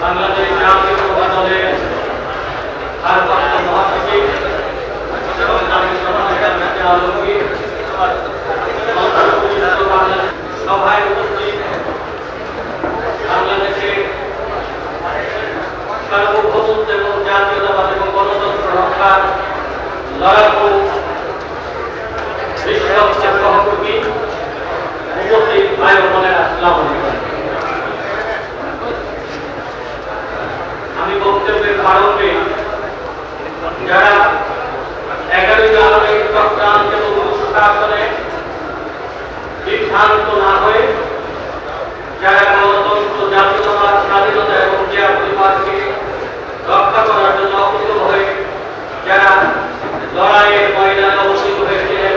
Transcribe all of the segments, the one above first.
বাংলাদেশ জাতীয়তাবাদী দলের ভারপ্রাপ্ত মহাসচিব এবং জাতীয় সভাপতি মির্জা আলমগীর সভায় উপস্থিত বাংলাদেশের সার্বভৌমত্ব এবং জাতীয়তাবাদ এবং গণতন্ত্র রক্ষার লড়াকু বিশ্বস্তের সহকর্মী উপস্থিত ভাই ও বোনেরা, আসসালামু আলাইকুম। আমি বক্তব্যের প্রারম্ভে যারা 11 জানুয়ারি চট্টগ্রাম এবং শাসনে বিভ্রান্ত না হয়ে যারা গণতন্ত্র, জাতীয়তাবাদ, স্বাধীনতা এবং জিয়া পরিবারকে রক্ষা করার জন্য অকুত হয়ে যারা লড়াইয়ের ময়দানে অবস্থিত হয়েছিলেন,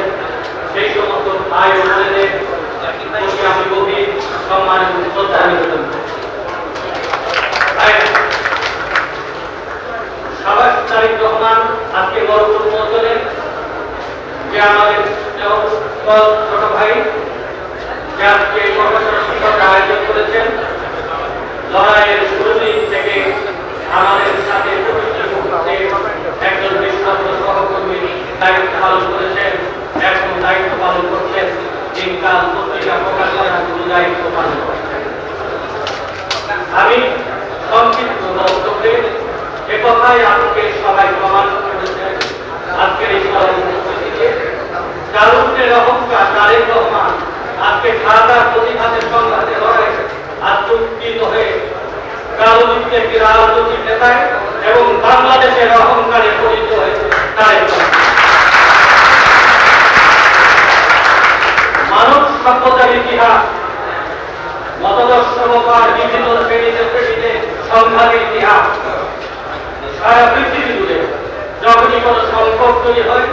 সেই সমস্ত ভাই ও বোনেদের প্রতি আমি গভীর সম্মান এবং শ্রদ্ধা নিবেদন করি। তারেক রহমান আজকে বরপুর মহলে যে আমাদের ছোট ভাই যে আজকে প্রফেসর শিক্ষক আয়োজন করেছেন, লড়াইয়ের শুরু দিন থেকে আমাদের সাথে একজন বিশ্বস্ত সহকর্মী দায়িত্ব পালন করেছেন, এখন দায়িত্ব পালন করছেন, দিনকাল পত্রিকা প্রকাশ করার দায়িত্ব পালন করছেন। আমি সংক্ষিপ্ত বক্তব্যে এ কথাই আজকে সবাই প্রমাণ করেছেন। আজকের এই সভায় উপস্থিতিতে কারুণ্যের অহংকার তারেক রহমান আজকে ঢাকার প্রতিঘাতের সংঘাতে লড়াই আত্মীত হয়ে কারুণ্যের একটি রাজনৈতিক নেতায় এবং বাংলাদেশের অহংকারে পরিণত হয়েছে তারেক রহমান। মানব সভ্যতার ইতিহাস, মতাদর্শ বিভিন্ন শ্রেণীতে সংঘাতের ইতিহাস, সারা পৃথিবী জুড়ে যখনই কোনো সংকট তৈরি হয়,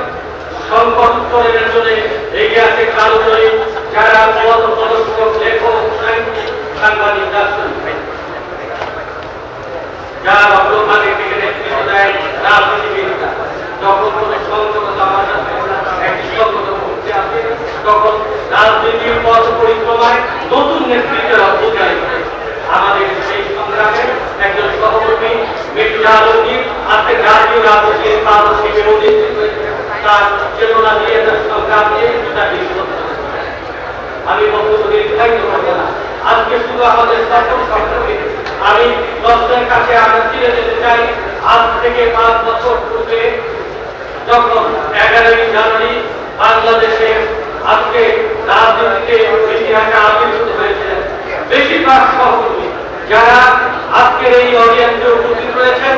সংকট উত্তরণের জন্য এগিয়ে আসে কারুজয়ী যারা পথ প্রদর্শক, লেখক, সাংবাদিক, দার্শনিক, যারা অগ্রভাগে থেকে নেতৃত্ব দেয় রাজনীতিবিদরা। যখন কোনো সংকটতা আমাদের একটি সংকট করতে আসে, তখন রাজনীতির পথ পরিক্রমায় নতুন নেতৃত্বের অভ্যুদয় করে। আমাদের সেই সংগ্রামে একজন সহকর্মী মির্জা আলমগীর আজকে জাতীয় রাজনীতির পারদর্শী নেতৃত্ব করেছে, তার চেতনা দিয়ে, তার সংগ্রাম দিয়ে আমি বক্তব্য দীর্ঘায়িত করব না। আজকে শুধু আমাদের সফল সংগ্রামে আমি দর্শকের কাছে আমরা ফিরে যেতে চাই। আজ থেকে 5 বছর পূর্বে যখন 11 জানুয়ারি বাংলাদেশে আজকে রাজনীতিতে ইতিহাসে আবির্ভূত হয়েছিলেন, বেশিরভাগ সহকর্মী যারা আজকের এই অডিয়েন্সে উপস্থিত রয়েছেন,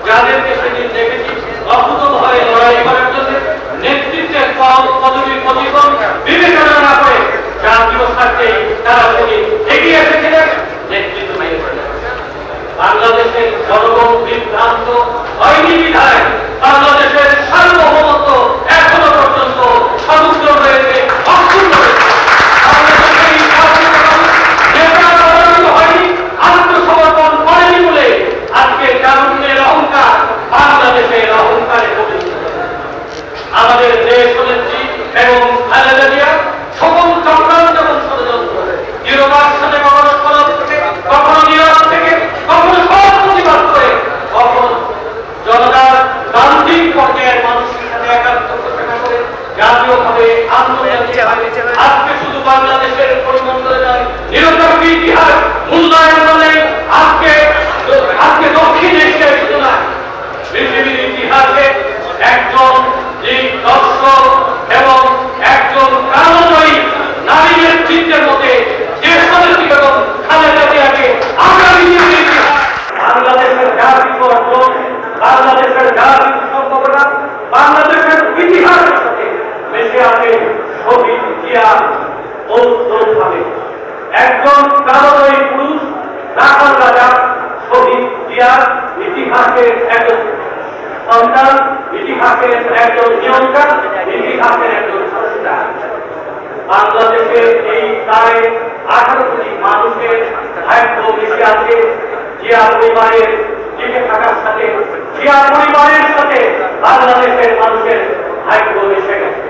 যাদেরকে সেদিন দেখেছি অকুতভয়ে লড়াই করার জন্য নেতৃত্বের পদবী প্রতিফলন বিবেচনা না করে জাতীয় স্বার্থে তারা সেদিন এগিয়ে এসেছিলেন, নেতৃত্ব নিয়ে বাংলাদেশের জনগণ বিভ্রান্ত হয়নি বিধায় বাংলাদেশের সার্বভৌমত্ব এখনো পর্যন্ত সমুদ্র রয়েছে, অক্ষুণ্ণ রয়েছে। আত্মসমর্পণ করেনি বলে আজকে কারুণ্যের অহংকার বাংলাদেশের অহংকারে পরিণত হয়েছে। আমাদের দেশ নেত্রী এবং খালেদা জিয়া সকল চক্রান্ত এবং ষড়যন্ত্র ইউরোপার সাথে কখনো সরব থেকে, কখনো নিরাশ থেকে, কখনো সব প্রতিবাদ করে, কখনো জনতার গান্ধিক পর্যায়ের মানুষের সাথে একাত্ম ঘোষণা করে জাতীয়ভাবে আন্তর্জাতিকভাবে আজকে শুধু বাংলাদেশের পরিমণ্ডলে নয়, নিরপেক্ষ ইতিহাস মূল্যায়ন করে আজকে দক্ষিণ এশিয়ায় শুধু নয়, পৃথিবীর ইতিহাসে একজন দর্শক এবং একজন কারণজয়ী নারী নেতৃত্বের মধ্যে দেশনেত্রী এবং খালেদা জিয়াকে আগামী বাংলাদেশের জাতীয় অর্জন, বাংলাদেশের জাতীয় সম্ভাবনা, বাংলাদেশের ইতিহাসের সাথে মিশে আছে শহীদ জিয়া ভাবে একজন কারণজয়ী পুরুষ, রাখাল রাজা শহীদ জিয়ার ইতিহাসের একজন সন্তান, ইতিহাসের একজন নিয়ন্ত্রা, ইতিহাসের একজন স্রষ্টা। বাংলাদেশের এই প্রায় 18 কোটি মানুষের ভাগ্য মিশে আছে জিয়া পরিবারের টিকে থাকার সাথে, জিয়া পরিবারের সাথে বাংলাদেশের মানুষের ভাগ্য মিশে গেছে।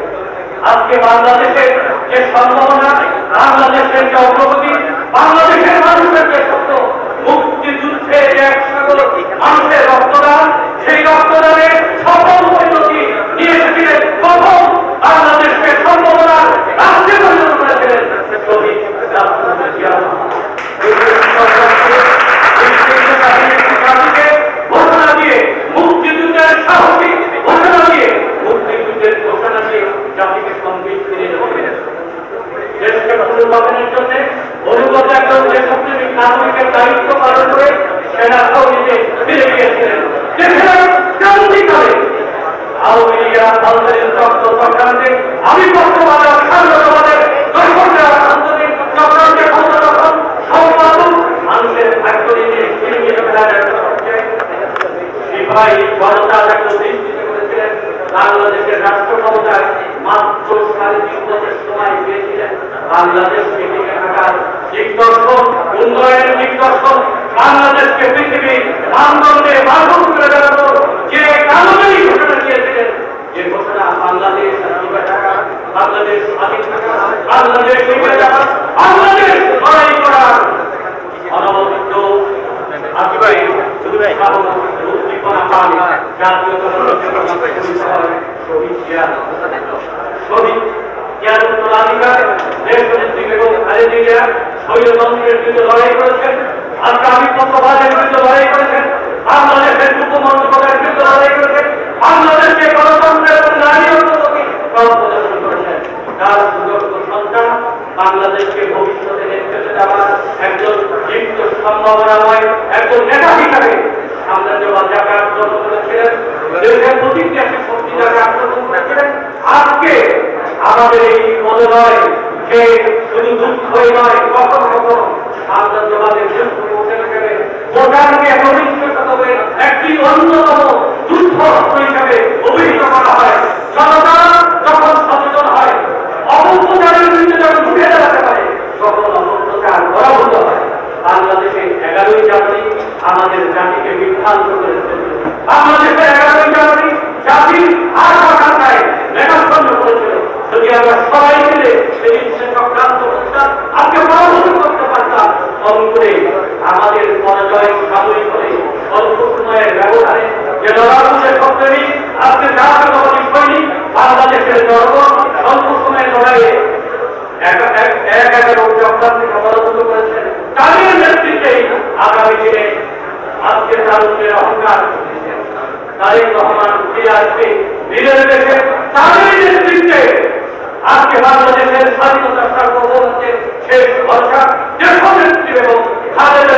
আজকে বাংলাদেশের যে সম্ভাবনা, বাংলাদেশের যে অগ্রগতি, বাংলাদেশের মানুষের যে সত্য মুক্তিযুদ্ধে এই যে একশো মানুষের রক্তদান, সেই রক্তদানের সফল পরিণতি নিয়ে এসেছিলেন প্রথম বাংলাদেশকে সম্ভাবনার রাষ্ট্রে পরিণত করেছিলেন শহীদ রাষ্ট্রপতি জিয়া রহমান। ঘোষণা দিয়ে মুক্তিযুদ্ধের সাহসী ঘোষণা দিয়ে মুক্তিযুদ্ধের ঘোষণা দিয়ে জাতিকে সংবিধান ফিরে দেশকে পুনর্গঠনের জন্য অনুগত একজন দেশপ্রেমিক নাগরিকের দায়িত্ব পালন করে সেনা সমিতিতে ফিরে গিয়েছিলেন। ক্রান্তিকালে আওয়ামী লীগের আন্দোলনের রক্ত চক্রান্তে আধিপত্যবাদের সাম্যবাদের দর্শকরা আন্দোলনের চক্রান্তে ক্ষমতাদখল সম্পাদক মানুষের ভাগ্য নিয়ে ফিরে গিয়ে ফেলার সিপাহী জনতা তাকে অধিষ্ঠিত করেছিলেন। বাংলাদেশের রাষ্ট্র ক্ষমতায় মাত্র 3.5 বছর সময় পেয়েছিলেন। বাংলাদেশকে টিকে থাকার দিগদর্শন, উন্নয়নের দিগদর্শন, বাংলাদেশকে পৃথিবীর মানদণ্ডে মানব করে দেওয়ার যে কারণেই ঘোষণা দিয়েছিলেন, যে ঘোষণা বাংলাদেশ টিকে থাকা, বাংলাদেশ স্বাধীন থাকা, বাংলাদেশ টিকে থাকা, বাংলাদেশ লড়াই করার অনবদ্য আজীবন উদ্দীপনা পান জাতীয় শহীদ জিয়া। শহীদ জিয়ার উত্তরাধিকার দেশনেত্রী বেগম খালেদা জিয়া স্বৈরতন্ত্রের বিরুদ্ধে লড়াই করেছেন, আজকে আধিপত্যবাদের বিরুদ্ধে লড়াই করেছেন, বাংলাদেশের উপমন্ত্রকের বিরুদ্ধে লড়াই করেছেন, বাংলাদেশকে গণতন্ত্রের এবং নারীর প্রতি পথ প্রদর্শন করেছেন। তার সুযোগ্য সন্তান বাংলাদেশকে ভবিষ্যতে নেতৃত্বে দেওয়ার একজন জীবিত সম্ভাবনাময় একজন নেতা হিসাবে সাম্রাজ্যবাদ যাকে আক্রমণ করেছিলেন, দেশের প্রতিক্রিয়াশীল শক্তি যাকে আক্রমণ করেছিলেন, আজকে আমাদের এই মনে নয় যে শুধু দুঃখই নয়, কখনো কখনো সাম্রাজ্যবাদের ভোটারকে একবিংশ শতকের একটি অন্যতম যুদ্ধ অস্ত্র হিসাবে অভিহিত করা হয়। জনতা যখন সচেতন হয়, অপপ্রচারের বিরুদ্ধে যখন উঠে দাঁড়াতে পারে, তখন অপপ্রচার পরাভূত হয়। বাংলাদেশে 11ই জানুয়ারি আমাদের জাতিকে বিভ্রান্ত করেছে। বাংলাদেশের 11ই জানুয়ারি জাতির আকাঙ্ক্ষায় মেঘাচ্ছন্ন করেছিল। যদি আমরা সবাই মিলে সেই চক্রান্ত আজকে পরাভূত করতে পারতাম, অঙ্কুরে আমাদের পরাজয় সাময়িক হলে অল্প সময়ের ব্যবধানে যে লড়াইয়ের সপ্তমী আজকে জাতীয়তাবাদী সৈনিক বাংলাদেশের জনগণ অল্প সময়ের লড়াইয়ে চক্রান্তিক পরাভূত করেছেন। তাদের নেতৃত্বেই আগামী দিনে আজকে তারুণ্যের অহংকার তারেক রহমান ফিরে আসবে নিজের দেশে। তাদের নেতৃত্বে আজকে বাংলাদেশের স্বাধীনতা সার্বভৌমত্বের শেষ ভরসা দেশনেত্রী এবং খালেদা